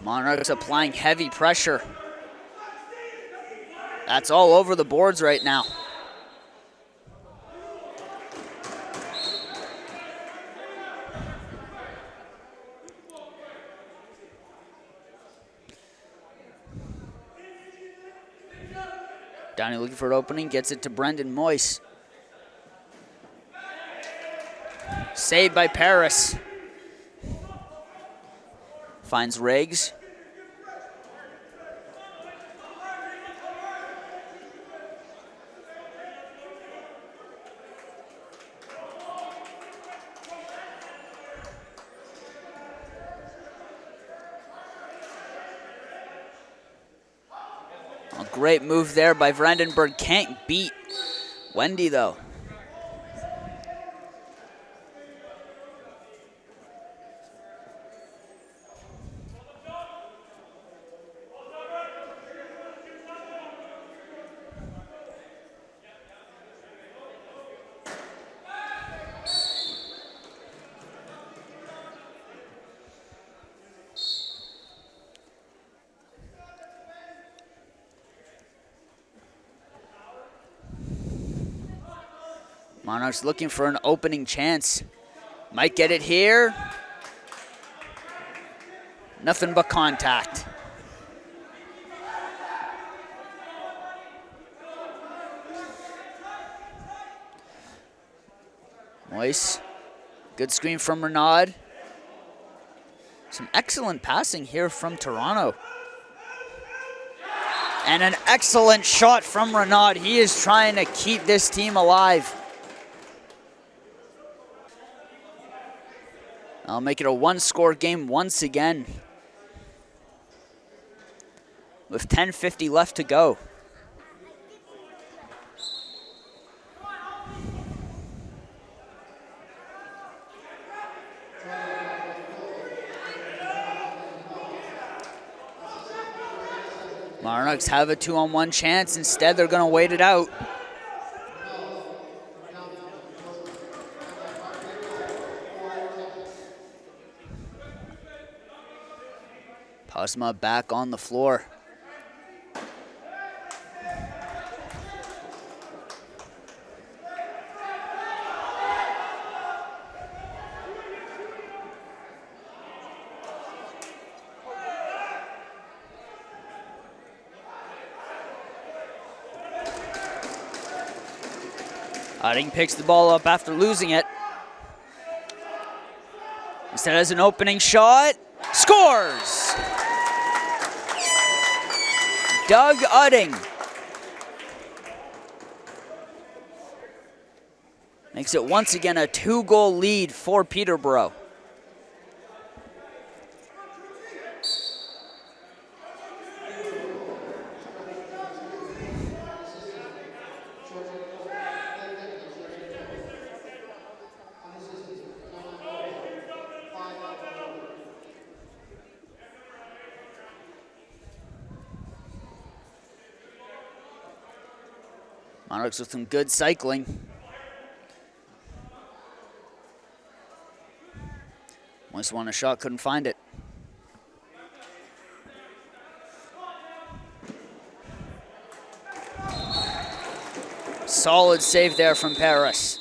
Monarchs applying heavy pressure. That's all over the boards right now. Downey looking for an opening, gets it to Brendan Moyse. Saved by Paris. Finds Riggs. A great move there by Vandenberg. Can't beat Wendy though. Monarchs looking for an opening chance. Might get it here. Nothing but contact. Moise. Good screen from Renaud. Some excellent passing here from Toronto. And an excellent shot from Renaud. He is trying to keep this team alive. I'll make it a one-score game once again, with 10:50 left to go. Monarchs have a 2-on-1 chance. Instead, they're going to wait it out. Pasma back on the floor. Harding picks the ball up after losing it. Instead has an opening shot. Scores! Doug Udding makes it once again a 2-goal lead for Peterborough. Monarchs with some good cycling. Once won a shot, couldn't find it. Solid save there from Paris.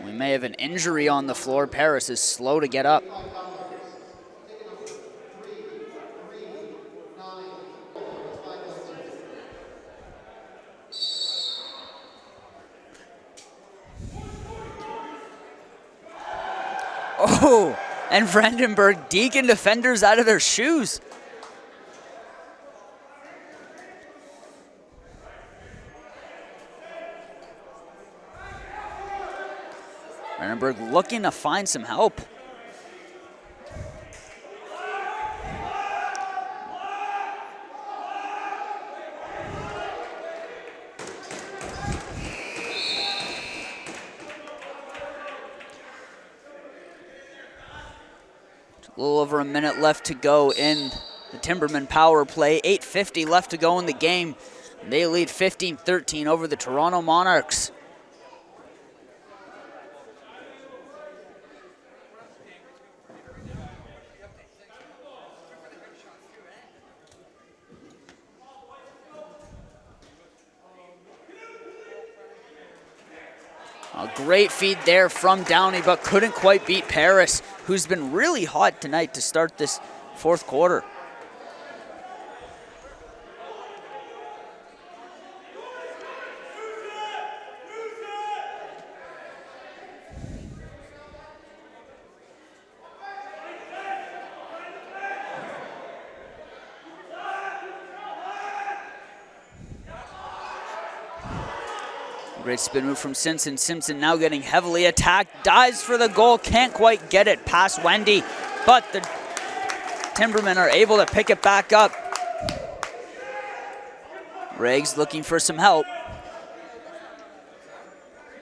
We may have an injury on the floor. Paris is slow to get up. Oh, and Brandenburg deacon defenders out of their shoes. Brandenburg looking to find some help. A little over a minute left to go in the Timbermen power play. 8:50 left to go in the game. They lead 15-13 over the Toronto Monarchs. A great feed there from Downey, but couldn't quite beat Paris, who's been really hot tonight to start this fourth quarter. Great spin move from Simpson. Simpson now getting heavily attacked. Dives for the goal. Can't quite get it past Wendy. But the Timbermen are able to pick it back up. Riggs looking for some help.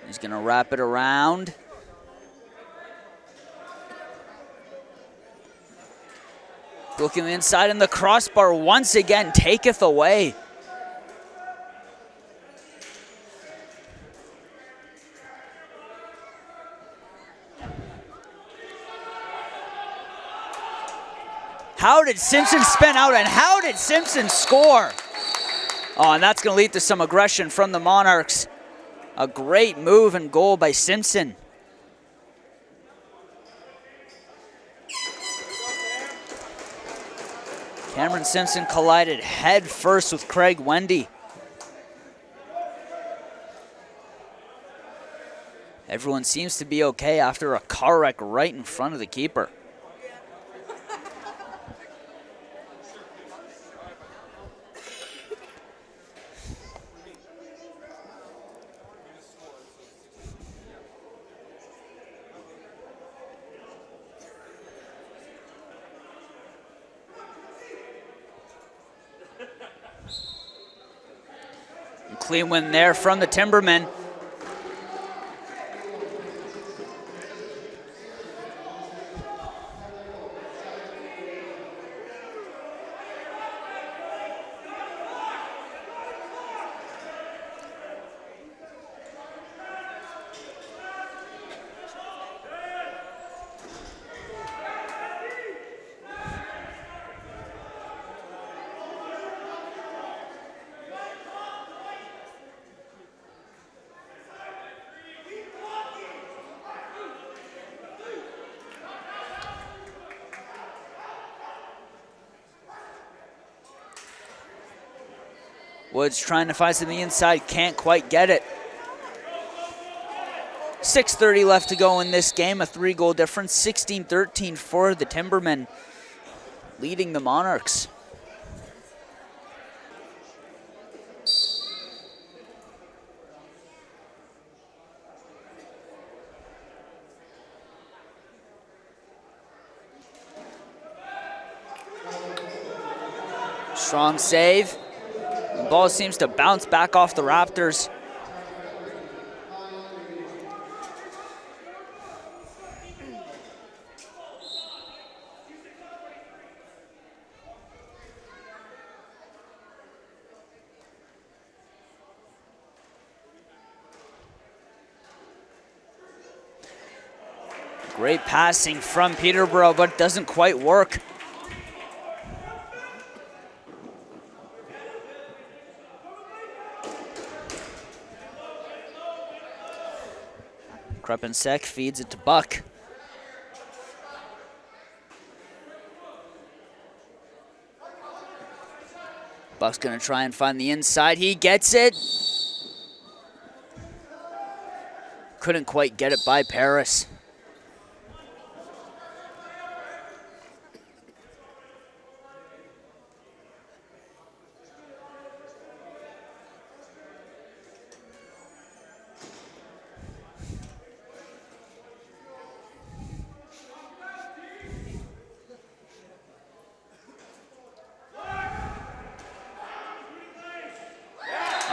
He's going to wrap it around. Looking inside, and the crossbar once again taketh away. How did Simpson spin out, and how did Simpson score? Oh, and that's going to lead to some aggression from the Monarchs. A great move and goal by Simpson. Cameron Simpson collided head first with Craig Wendy. Everyone seems to be okay after a car wreck right in front of the keeper. Clean win there from the Timbermen. Woods trying to find something inside, can't quite get it. 6:30 left to go in this game, a 3-goal difference, 16-13 for the Timbermen, leading the Monarchs. Strong save. The ball seems to bounce back off the Raptors. Great passing from Peterborough, but it doesn't quite work. Krupensek feeds it to Buck. Buck's gonna try and find the inside. He gets it. Couldn't quite get it by Paris.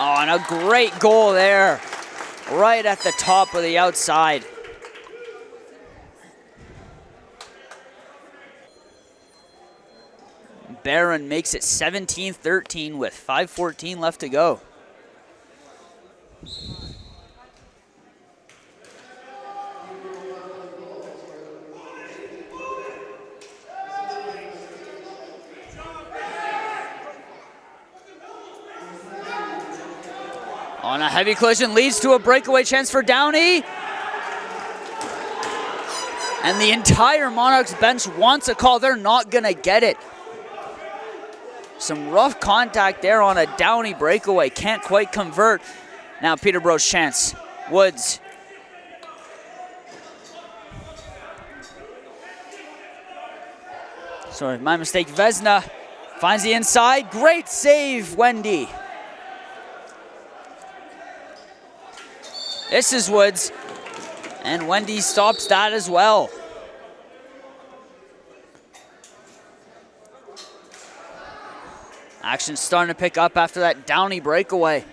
Oh, and a great goal there, right at the top of the outside. Barron makes it 17-13 with 5:14 left to go. On a heavy collision leads to a breakaway chance for Downey. And the entire Monarchs bench wants a call. They're not going to get it. Some rough contact there on a Downey breakaway. Can't quite convert. Now Peterborough's chance. Woods. Sorry, my mistake. Vesna finds the inside. Great save, Wendy. This is Woods, and Wendy stops that as well. Action starting to pick up after that Downey breakaway.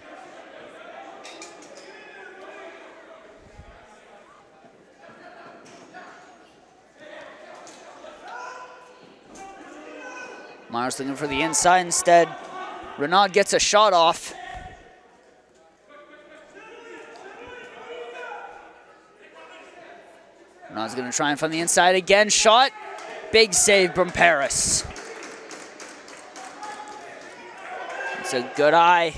Myers looking for the inside instead. Renaud gets a shot off. Renaud's going to try and find the inside again. Shot. Big save from Paris. It's a good eye.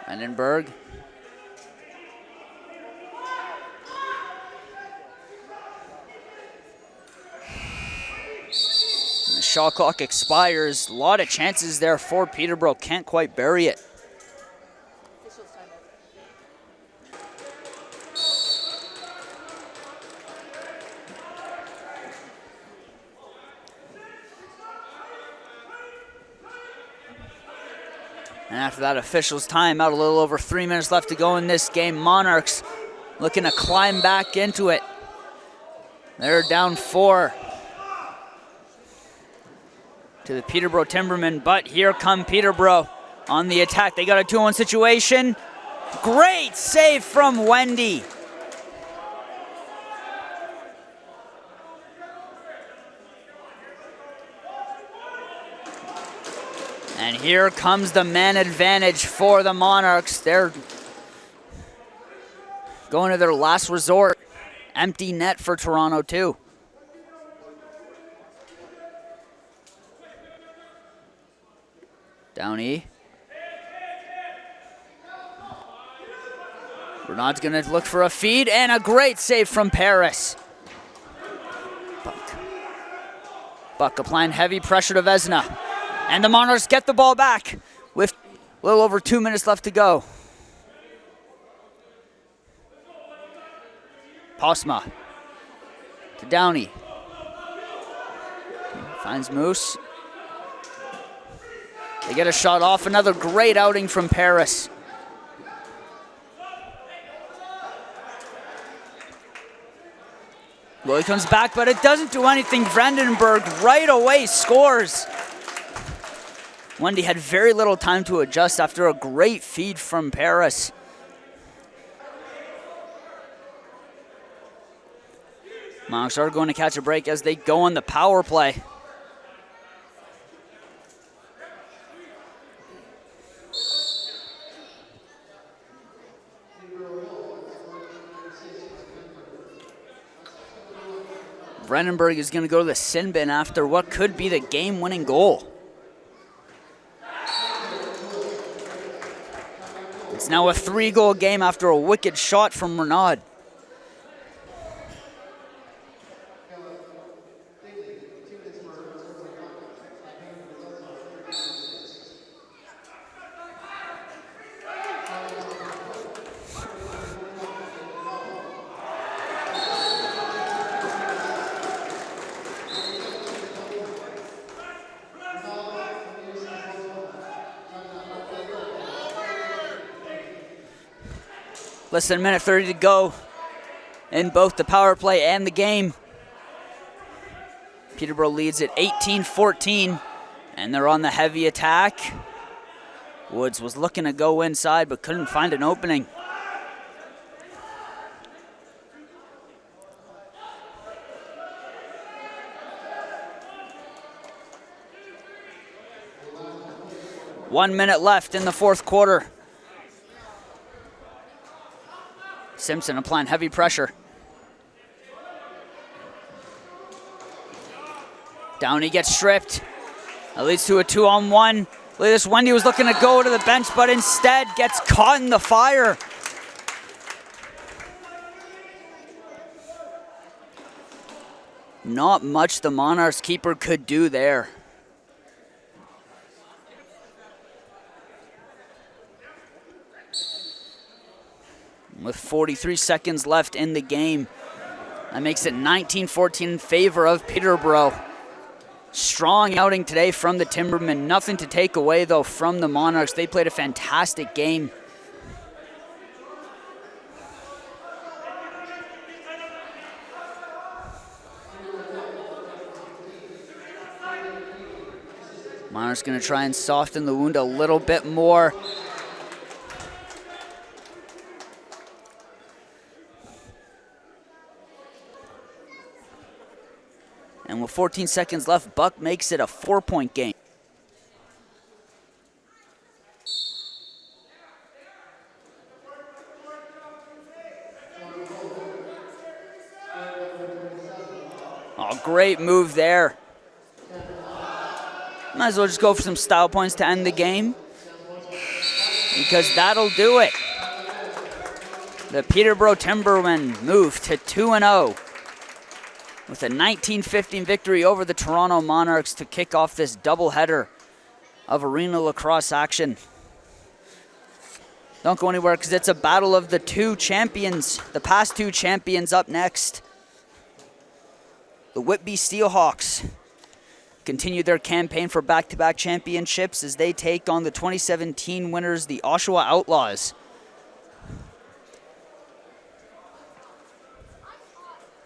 Vandenberg. And the shot clock expires. A lot of chances there for Peterborough. Can't quite bury it. And after that official's timeout, a little over 3 minutes left to go in this game. Monarchs looking to climb back into it. They're down 4 to the Peterborough Timbermen, but here come Peterborough on the attack. They got a 2-1 situation. Great save from Wendy. And here comes the man advantage for the Monarchs. They're going to their last resort. Empty net for Toronto too. Downey. Renaud's going to look for a feed, and a great save from Paris. Buck applying heavy pressure to Vesna. And the Monarchs get the ball back with a little over 2 minutes left to go. Posma to Downey. Finds Moose. They get a shot off. Another great outing from Paris. Well, he comes back, but it doesn't do anything. Vandenberg right away scores. Wendy had very little time to adjust after a great feed from Paris. Monarchs are going to catch a break as they go on the power play. Vandenberg is going to go to the sin bin after what could be the game-winning goal. It's now a 3-goal game after a wicked shot from Renaud. Less than a minute 30 to go in both the power play and the game. Peterborough leads at 18-14, and they're on the heavy attack. Woods was looking to go inside but couldn't find an opening. One minute left in the fourth quarter. Simpson applying heavy pressure. Downey gets stripped. That leads to a 2-on-1. Look at this, Wendy was looking to go to the bench, but instead gets caught in the fire. Not much the Monarchs keeper could do there. With 43 seconds left in the game. That makes it 19-14 in favor of Peterborough. Strong outing today from the Timbermen. Nothing to take away, though, from the Monarchs. They played a fantastic game. Monarchs going to try and soften the wound a little bit more. And with 14 seconds left, Buck makes it a 4-point game. great move there. Might as well just go for some style points to end the game, because that'll do it. The Peterborough Timbermen move to 2-0 with a 19-15 victory over the Toronto Monarchs to kick off this doubleheader of arena lacrosse action. Don't go anywhere, because it's a battle of the two champions, the past two champions up next. The Whitby Steelhawks continue their campaign for back-to-back championships as they take on the 2017 winners, the Oshawa Outlaws.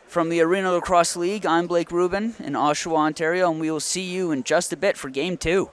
From the Arena Lacrosse League, I'm Blake Rubin in Oshawa, Ontario, and we will see you in just a bit for Game 2.